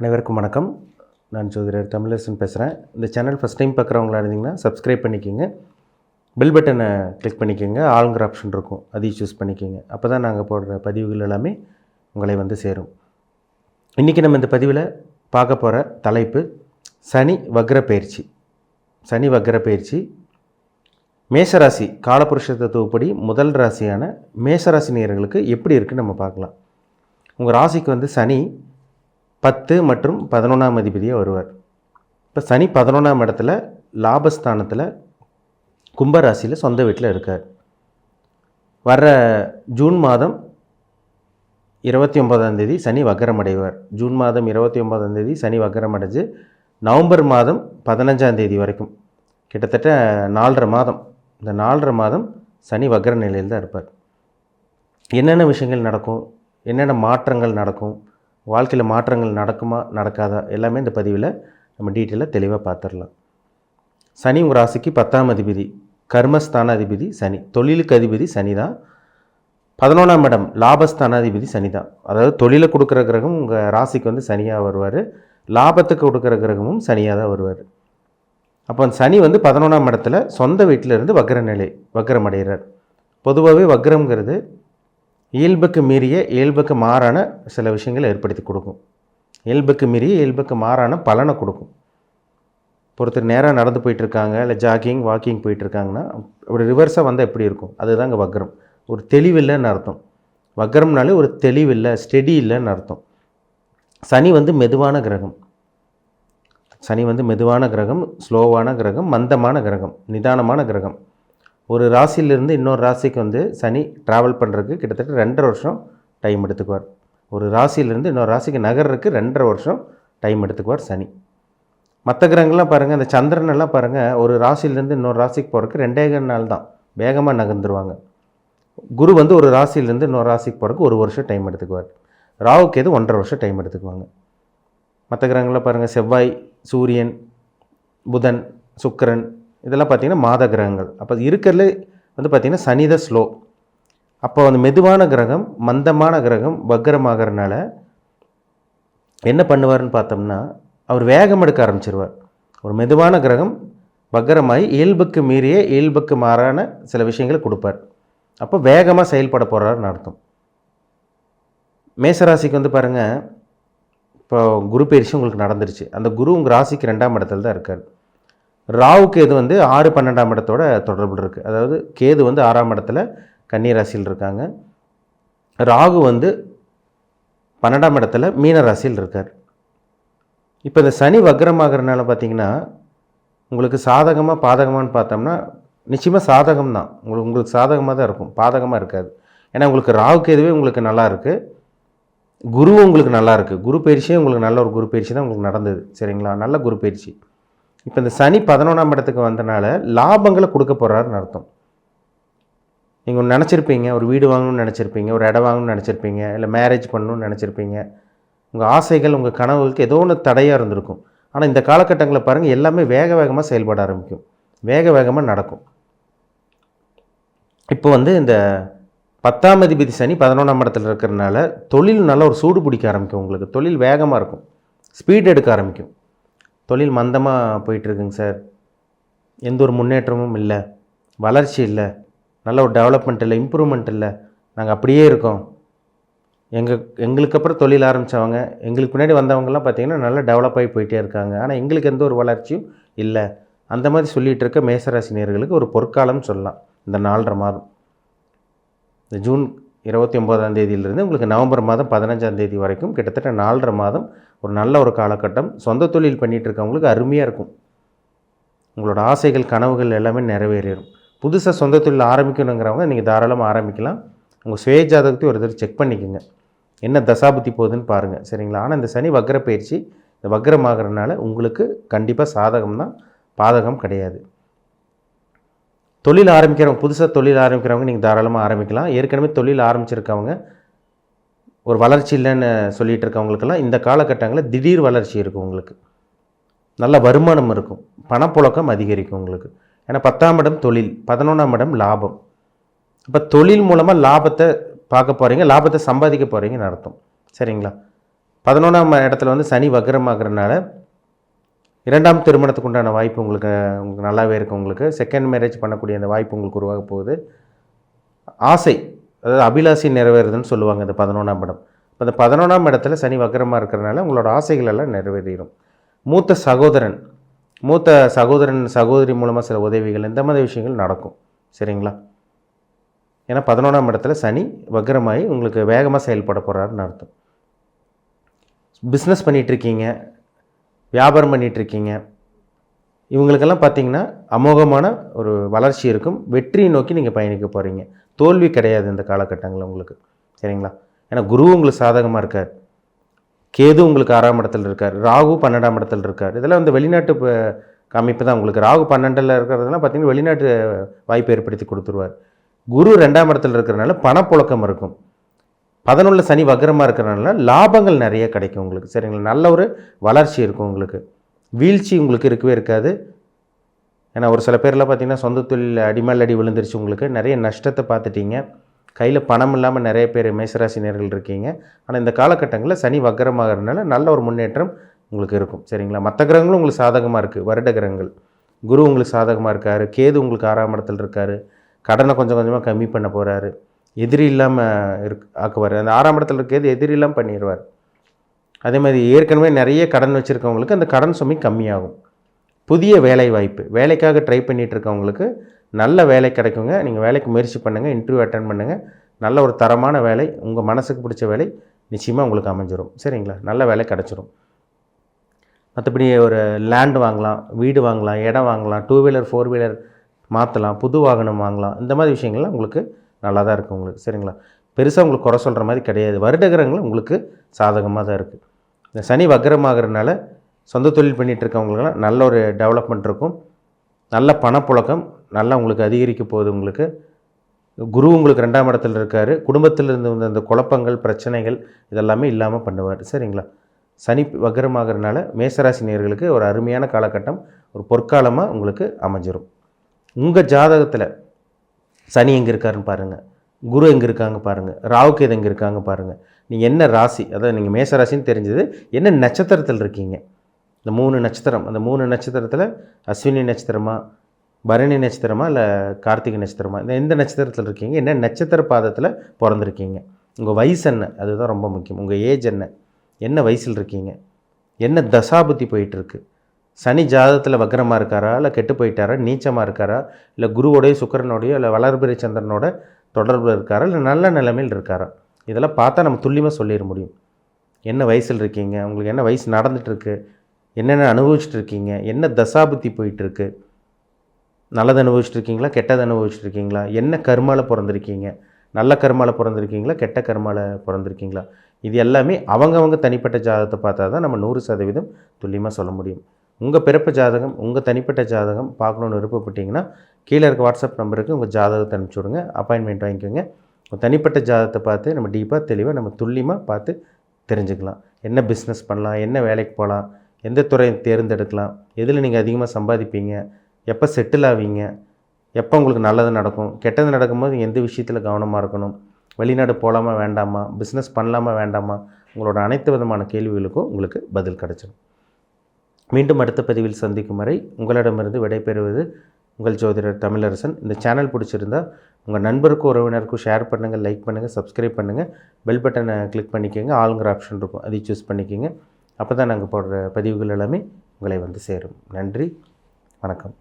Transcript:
அனைவருக்கும் வணக்கம். நான் ஜோதிடர் தமிழரசன் பேசுகிறேன். இந்த சேனல் ஃபஸ்ட் டைம் பார்க்குறவங்களா இருந்தீங்கன்னா சப்ஸ்கிரைப் பண்ணிக்கோங்க. பெல் பட்டனை கிளிக் பண்ணிக்கோங்க. ஆளுங்கிற ஆப்ஷன் இருக்கும், அதையும் சூஸ் பண்ணிக்கோங்க. அப்போ தான் நாங்கள் போடுற பதிவுகள் எல்லாமே உங்களை வந்து சேரும். இன்றைக்கி நம்ம இந்த பதிவில் பார்க்க போகிற தலைப்பு சனி வக்ர பயிற்சி. சனி வக்ர பயிற்சி மேஷராசி காலபுருஷ தத்துவப்படி முதல் ராசியான மேஷராசி நேயர்களுக்கு எப்படி இருக்குன்னு நம்ம பார்க்கலாம். உங்கள் ராசிக்கு வந்து சனி 10 மற்றும் 11ஆம் அதிபதியாக வருவார். இப்போ சனி 11ஆம் இடத்துல லாபஸ்தானத்தில் கும்பராசியில் சொந்த வீட்டில் இருக்கார். வர்ற ஜூன் மாதம் 29ஆம் தேதி சனி வக்ரம் அடைவார். ஜூன் மாதம் 29ஆம் தேதி சனி வக்ரம் அடைஞ்சு நவம்பர் மாதம் 15ஆம் தேதி வரைக்கும் கிட்டத்தட்ட 4.5 மாதம். இந்த 4.5 மாதம் சனி வக்ர நிலையில் தான் இருப்பார். என்னென்ன விஷயங்கள் நடக்கும், என்னென்ன மாற்றங்கள் நடக்கும், வாழ்க்கையில் மாற்றங்கள் நடக்குமா நடக்காதா, எல்லாமே இந்த பதிவில் நம்ம டீட்டெயிலாக தெளிவாக பார்த்துடலாம். சனி உங்கள் ராசிக்கு 10ஆம் அதிபதி, கர்மஸ்தான அதிபதி சனி, தொழிலுக்கு அதிபதி சனி தான். 11ஆம் இடம் லாபஸ்தான அதிபதி சனி தான். அதாவது தொழிலை கொடுக்குற கிரகம் உங்கள் ராசிக்கு வந்து சனியாக வருவார், லாபத்துக்கு கொடுக்குற கிரகமும் சனியாக தான் வருவார். அப்போ சனி வந்து 11ஆம் இடத்துல சொந்த வீட்டில் இருந்து வக்ரம் அடைகிறார். பொதுவாகவே வக்ரம்ங்கிறது இயல்புக்கு மீறிய இயல்புக்கு மாறான சில விஷயங்களை ஏற்படுத்தி கொடுக்கும். இயல்புக்கு மீறிய இயல்புக்கு மாறான பலனை கொடுக்கும். ஒருத்தர் நேராக நடந்து போயிட்டுருக்காங்க, இல்லை ஜாக்கிங் வாக்கிங் போயிட்டுருக்காங்கன்னா அப்படி ரிவர்ஸாக வந்தால் எப்படி இருக்கும், அதுதாங்க வக்ரம். ஒரு தெளிவில்லைன்னு அர்த்தம். வக்ரம்னாலே ஒரு தெளிவில்லை, ஸ்டெடி இல்லைன்னு அர்த்தம். சனி வந்து மெதுவான கிரகம். சனி வந்து மெதுவான கிரகம், ஸ்லோவான கிரகம், மந்தமான கிரகம், நிதானமான கிரகம். ஒரு ராசியிலிருந்து இன்னொரு ராசிக்கு வந்து சனி ட்ராவல் பண்ணுறதுக்கு கிட்டத்தட்ட 2.5 வருஷம் டைம் எடுத்துக்குவார். ஒரு ராசியிலேருந்து இன்னொரு ராசிக்கு நகர்றதுக்கு 2.5 வருஷம் டைம் எடுத்துக்குவார் சனி. மற்ற கிரகங்கள்லாம் பாருங்கள், இந்த சந்திரனெல்லாம் பாருங்கள், ஒரு ராசியிலேருந்து இன்னொரு ராசிக்கு போகிறதுக்கு 2.5 நாள் தான் வேகமாக நகர்ந்துருவாங்க. குரு வந்து ஒரு ராசியிலேருந்து இன்னொரு ராசிக்கு போகிறதுக்கு 1 வருஷம் டைம் எடுத்துக்குவார். ராகுக்கு எது 1.5 வருஷம் டைம் எடுத்துக்குவாங்க. மற்ற கிரகங்கள்லாம் பாருங்கள், செவ்வாய், சூரியன், புதன், சுக்கிரன், இதெல்லாம் பார்த்திங்கன்னா மாத கிரகங்கள். அப்போ இருக்கிறதுல வந்து பார்த்திங்கன்னா சனி தான் ஸ்லோ. அப்போ வந்து மெதுவான கிரகம், மந்தமான கிரகம் வக்ரமாகறனால என்ன பண்ணுவார்னு பார்த்தோம்னா அவர் வேகம் எடுக்க ஆரம்பிச்சிருவார். ஒரு மெதுவான கிரகம் வக்ரமாகி இயல்புக்கு மீறிய இயல்புக்கு மாறான சில விஷயங்களை கொடுப்பார். அப்போ வேகமாக செயல்பட போகிறாருன்னு அர்த்தம். மேசராசிக்கு வந்து பாருங்கள், இப்போ குரு பயிற்சி உங்களுக்கு நடந்துருச்சு. அந்த குரு உங்கள் ராசிக்கு 2ஆம் இடத்துல தான் இருக்கார். ராகுக்கு எது வந்து 6, 12ஆம் இடத்தோட தொடர்பு இருக்குது. அதாவது கேது வந்து 6ஆம் இடத்துல கன்னி ராசியில் இருக்காங்க. ராகு வந்து 12ஆம் இடத்துல மீன ராசியில் இருக்கார். இப்போ இந்த சனி வக்ரமாகறனால பார்த்திங்கன்னா உங்களுக்கு சாதகமாக பாதகமானு பார்த்தோம்னா நிச்சயமாக சாதகம் தான். உங்களுக்கு சாதகமாக தான் இருக்கும், பாதகமாக இருக்காது. ஏன்னா உங்களுக்கு ராகுக்கு எதுவே உங்களுக்கு நல்லா இருக்குது, குருவும் உங்களுக்கு நல்லா இருக்குது. குரு பயிற்சியே உங்களுக்கு நல்ல ஒரு குரு பயிற்சி தான் உங்களுக்கு நடந்தது, சரிங்களா? நல்ல குரு பயிற்சி. இப்போ இந்த சனி 11ஆம் இடத்துக்கு வந்தனால லாபங்களை கொடுக்க போகிறாருன்னு அர்த்தம். நீங்கள் ஒன்று நினச்சிருப்பீங்க, ஒரு வீடு வாங்கணும்னு நினச்சிருப்பீங்க, ஒரு இடம் வாங்கணும்னு நினச்சிருப்பீங்க, இல்லை மேரேஜ் பண்ணணும்னு நினச்சிருப்பீங்க. உங்கள் ஆசைகள், உங்கள் கனவுகளுக்கு ஏதோ ஒன்று தடையாக இருந்திருக்கும். ஆனால் இந்த காலகட்டங்களில் பாருங்கள், எல்லாமே வேகமாக செயல்பட ஆரம்பிக்கும், வேகமாக நடக்கும். இப்போ வந்து இந்த 10ஆம் அதிபதி சனி 11ஆம் இடத்துல இருக்கிறதுனால தொழில் நல்ல ஒரு சூடு பிடிக்க ஆரம்பிக்கும். உங்களுக்கு தொழில் வேகமாக இருக்கும், ஸ்பீட் எடுக்க ஆரம்பிக்கும். தொழில் மந்தமாக போயிட்டுருக்குங்க சார், எந்த ஒரு முன்னேற்றமும் இல்லை, வளர்ச்சி இல்லை, நல்ல ஒரு டெவலப்மெண்ட் இல்லை, இம்ப்ரூவ்மெண்ட் இல்லை, நாங்கள் அப்படியே இருக்கோம். எங்களுக்கு அப்புறம் தொழில் ஆரம்பித்தவங்க, எங்களுக்கு முன்னாடி வந்தவங்கலாம் பார்த்திங்கன்னா நல்லா டெவலப் ஆகி போயிட்டே இருக்காங்க, ஆனால் எங்களுக்கு எந்த ஒரு வளர்ச்சியும் இல்லை, அந்த மாதிரி சொல்லிகிட்டு இருக்க மேசராசி நேயர்களுக்கு ஒரு பொற்காலம்னு சொல்லலாம். இந்த 4.5 மாதம், இந்த ஜூன் 29ஆம் தேதியிலிருந்து உங்களுக்கு நவம்பர் மாதம் 15ஆம் தேதி வரைக்கும் கிட்டத்தட்ட 4.5 மாதம் ஒரு நல்ல ஒரு காலகட்டம். சொந்த தொழில் பண்ணிகிட்டு இருக்கவங்களுக்கு அருமையாக இருக்கும். உங்களோட ஆசைகள், கனவுகள் எல்லாமே நிறைவேறும். புதுசாக சொந்த தொழில் ஆரம்பிக்கணுங்கிறவங்க நீங்கள் தாராளமாக ஆரம்பிக்கலாம். உங்கள் சுய ஜாதகத்தையும் ஒரு தடவை செக் பண்ணிக்கோங்க, என்ன தசாபுத்தி போகுதுன்னு பாருங்கள், சரிங்களா? ஆனால் இந்த சனி வக்ர பயிற்சி, இந்த வக்ரமாகறதுனால உங்களுக்கு கண்டிப்பாக சாதகம் தான், பாதகம் கிடையாது. தொழில் ஆரம்பிக்கிறவங்க, புதுசாக தொழில் ஆரம்பிக்கிறவங்க நீங்கள் தாராளமாக ஆரம்பிக்கலாம். ஏற்கனவே தொழில் ஆரம்பிச்சிருக்கவங்க, ஒரு வளர்ச்சி இல்லைன்னு சொல்லிகிட்டு இருக்கவங்களுக்கெல்லாம் இந்த காலகட்டங்களில் திடீர் வளர்ச்சி இருக்கும். உங்களுக்கு நல்ல வருமானம் இருக்கும், பணப்புழக்கம் அதிகரிக்கும் உங்களுக்கு. ஏன்னா 10ஆம் இடம் தொழில், 11ஆம் இடம் லாபம். இப்போ தொழில் மூலமாக லாபத்தை பார்க்க போகிறீங்க, லாபத்தை சம்பாதிக்க போகிறீங்கன்னு அர்த்தம், சரிங்களா? 11ஆம் இடத்துல வந்து சனி வக்ரமாகறனால 2ஆம் திருமணத்துக்கு உண்டான வாய்ப்பு உங்களுக்கு நல்லாவே இருக்குது. உங்களுக்கு செகண்ட் மேரேஜ் பண்ணக்கூடிய அந்த வாய்ப்பு உங்களுக்கு உருவாக போகுது. ஆசை, அதாவது அபிலாஷை நிறைவேறுதுன்னு சொல்லுவாங்க இந்த 11ஆம் இடம். இப்போ இந்த 11ஆம் இடத்துல சனி வக்ரமாக இருக்கிறனால உங்களோட ஆசைகள் எல்லாம் நிறைவேறிடும். மூத்த சகோதரன் சகோதரி மூலமாக சில உதவிகள் இந்த மாதிரி விஷயங்கள் நடக்கும். சரிங்களா? ஏன்னா 11ஆம் இடத்துல சனி வக்ரமாகி உங்களுக்கு வேகமாக செயல்பட போகிறாருன்னு அர்த்தம். பிஸ்னஸ் பண்ணிகிட்ருக்கீங்க, வியாபாரம் பண்ணிகிட்ருக்கீங்க, இவங்களுக்கெல்லாம் பார்த்திங்கன்னா அமோகமான ஒரு வளர்ச்சி இருக்கும். வெற்றியை நோக்கி நீங்கள் பயணிக்க போகிறீங்க. தோல்வி கிடையாது இந்த காலகட்டங்களில் உங்களுக்கு. சரிங்களா? ஏன்னா குரு உங்களுக்கு சாதகமாக இருக்கார், கேது உங்களுக்கு 6ஆம் இடத்துல இருக்கார், ராகு 12ஆம் இடத்துல இருக்கார். இதெல்லாம் வந்து வெளிநாட்டு அமைப்பு தான் உங்களுக்கு. ராகு 12ல் இருக்கிறதுலாம் பார்த்திங்கன்னா வெளிநாட்டு வாய்ப்பை ஏற்படுத்தி கொடுத்துருவார். குரு 2ஆம் இடத்துல இருக்கிறனால பணப்புழக்கம் இருக்கும். 11ல் சனி வக்ரமாக இருக்கிறனால லாபங்கள் நிறைய கிடைக்கும் உங்களுக்கு. சரிங்களா? நல்ல ஒரு வளர்ச்சி இருக்கும் உங்களுக்கு. வீழ்ச்சி உங்களுக்கு இருக்கவே இருக்காது. ஏன்னா ஒரு சில பேர்லாம் பார்த்திங்கன்னா சொந்த தொழில் அடிமேல் அடி விழுந்துருச்சு, உங்களுக்கு நிறைய நஷ்டத்தை பார்த்துட்டீங்க. கையில் பணம் இல்லாமல் நிறைய பேர் மேசராசினியர்கள் இருக்கீங்க. ஆனால் இந்த காலகட்டங்களில் சனி வக்ரமாகறதுனால நல்ல ஒரு முன்னேற்றம் உங்களுக்கு இருக்கும். சரிங்களா? மற்ற கிரகங்களும் உங்களுக்கு சாதகமாக இருக்குது. வருட கிரகங்கள் குரு உங்களுக்கு சாதகமாக இருக்கார், கேது உங்களுக்கு 6ஆம் இடத்துல இருக்கார், கடனை கொஞ்சம் கொஞ்சமாக கம்மி பண்ண போகிறாரு, எதிரி இல்லாமல் ஆக்குவார். அந்த 6ஆம் இடத்துல இருக்கிறது எதிரி இல்லாமல் பண்ணிடுவார். அதே மாதிரி ஏற்கனவே நிறைய கடன் வச்சுருக்கவங்களுக்கு அந்த கடன் சுமை கம்மியாகும். புதிய வேலை வாய்ப்பு, வேலைக்காக ட்ரை பண்ணிகிட்டு இருக்கவங்களுக்கு நல்ல வேலை கிடைக்குங்க. நீங்கள் வேலைக்கு முயற்சி பண்ணுங்கள், இன்டர்வியூ அட்டன் பண்ணுங்கள். நல்ல ஒரு தரமான வேலை, உங்கள் மனசுக்கு பிடிச்ச வேலை நிச்சயமாக உங்களுக்கு அமைஞ்சிரும். சரிங்களா? நல்ல வேலை கிடச்சிரும். மற்றபடி ஒரு லேண்ட் வாங்கலாம், வீடு வாங்கலாம், இடம் வாங்கலாம், 2 வீலர் 4 வீலர் மாற்றலாம், புது வாகனம் வாங்கலாம். இந்த மாதிரி விஷயங்கள்லாம் உங்களுக்கு நல்லா தான் இருக்குது உங்களுக்கு. சரிங்களா? பெருசாக உங்களுக்கு குறை சொல்கிற மாதிரி கிடையாது. வருட கிரகங்கள் உங்களுக்கு சாதகமாக தான் இருக்குது. இந்த சனி வக்ரமாகறதுனால சொந்த தொழில் பண்ணிகிட்டு இருக்கவங்களுக்கெல்லாம் நல்ல ஒரு டெவலப்மெண்ட் இருக்கும். நல்ல பணப்புழக்கம் நல்லா உங்களுக்கு அதிகரிக்க போகுது. உங்களுக்கு குரு உங்களுக்கு 2ஆம் இடத்துல இருக்கார். குடும்பத்தில் இருந்து வந்த அந்த குழப்பங்கள் பிரச்சனைகள் இதெல்லாமே இல்லாமல் பண்ணுவார். சரிங்களா? சனி வக்ரமாகறதுனால மேசராசி நேயர்களுக்கு ஒரு அருமையான காலகட்டம், ஒரு பொற்காலமாக உங்களுக்கு அமைஞ்சிரும். உங்கள் ஜாதகத்தில் சனி எங்கே இருக்காருன்னு பாருங்கள், குரு எங்கே இருக்காங்க பாருங்கள், ராகுகேது எங்கே இருக்காங்க பாருங்கள். நீங்கள் என்ன ராசி, அதாவது நீங்கள் மேசராசின்னு தெரிஞ்சது, என்ன நட்சத்திரத்தில் இருக்கீங்க. இந்த 3 நட்சத்திரம், அந்த 3 நட்சத்திரத்தில் அஸ்வினி நட்சத்திரமா, பரணி நட்சத்திரமா, இல்லை கார்த்திகை நட்சத்திரமா, இந்த எந்த நட்சத்திரத்தில் இருக்கீங்க, என்ன நட்சத்திர பாதத்தில் பிறந்திருக்கீங்க, உங்கள் வயசு என்ன, அதுதான் ரொம்ப முக்கியம். உங்கள் ஏஜ் என்ன வயசில் இருக்கீங்க, என்ன தசாபுத்தி போயிட்டுருக்கு, சனி ஜாதகத்தில் வக்ரமாக இருக்காரா, இல்லை கெட்டு போயிட்டாரா, நீச்சமாக இருக்காரா, இல்லை குருவோடைய சுக்கிரனோடையோ இல்லை வளர்பிறை சந்திரனோட தொடர்பில் இருக்காரா, இல்லை நல்ல நிலைமையில் இருக்காரா, இதெல்லாம் பார்த்தா நம்ம துல்லியமாக சொல்லிட முடியும். என்ன வயசில் இருக்கீங்க, உங்களுக்கு என்ன வயசு நடந்துகிட்ருக்கு, என்னென்ன அனுபவிச்சுட்ருக்கீங்க, என்ன தசாபுத்தி போயிட்டுருக்கு, நல்லது அனுபவிச்சுட்ருக்கீங்களா, கெட்டது அனுபவிச்சுட்ருக்கீங்களா, என்ன கர்மாவில் பிறந்திருக்கீங்க, நல்ல கர்மாவில் பிறந்திருக்கீங்களா, கெட்ட கர்மாவில் பிறந்திருக்கீங்களா, இது எல்லாமே அவங்கவங்க தனிப்பட்ட ஜாதகத்தை பார்த்தா தான் நம்ம 100% துல்லியமாக சொல்ல முடியும். உங்கள் பிறப்பு ஜாதகம், உங்கள் தனிப்பட்ட ஜாதகம் பார்க்கணுன்னு விருப்பப்பட்டீங்கன்னா கீழே இருக்க வாட்ஸ்அப் நம்பருக்கு உங்கள் ஜாதகத்தை அனுப்பிச்சி விடுங்க, அப்பாயின்மெண்ட் வாங்கிக்கோங்க. உங்கள் தனிப்பட்ட ஜாதகத்தை பார்த்து நம்ம டீப்பாக தெளிவாக நம்ம துல்லியமாக பார்த்து தெரிஞ்சுக்கலாம். என்ன பிஸ்னஸ் பண்ணலாம், என்ன வேலைக்கு போகலாம், எந்த துறையை தேர்ந்தெடுக்கலாம், எதில் நீங்கள் அதிகமாக சம்பாதிப்பீங்க, எப்போ செட்டில் ஆவீங்க, எப்போ உங்களுக்கு நல்லது நடக்கும், கெட்டது நடக்கும்போது எந்த விஷயத்தில் கவனமாக இருக்கணும், வெளிநாடு போகலாமா வேண்டாமா, பிஸ்னஸ் பண்ணலாமா வேண்டாமா, உங்களோட அனைத்து விதமான கேள்விகளுக்கும் உங்களுக்கு பதில் கிடச்சிடும். மீண்டும் அடுத்த பதிவில் சந்திக்கும் வரை உங்களிடமிருந்து விடைபெறுவது உங்கள் ஜோதிடர் தமிழரசன். இந்த சேனல் பிடிச்சிருந்தால் உங்கள் நண்பருக்கும் உறவினருக்கும் ஷேர் பண்ணுங்கள், லைக் பண்ணுங்கள், சப்ஸ்கிரைப் பண்ணுங்கள், பெல் பட்டனை கிளிக் பண்ணிக்கோங்க, ஆளுங்கிற ஆப்ஷன் இருக்கும், அதை சூஸ் பண்ணிக்கோங்க. அப்போ தான் நாங்கள் போடுற பதிவுகள் எல்லாமே உங்களை வந்து சேரும். நன்றி, வணக்கம்.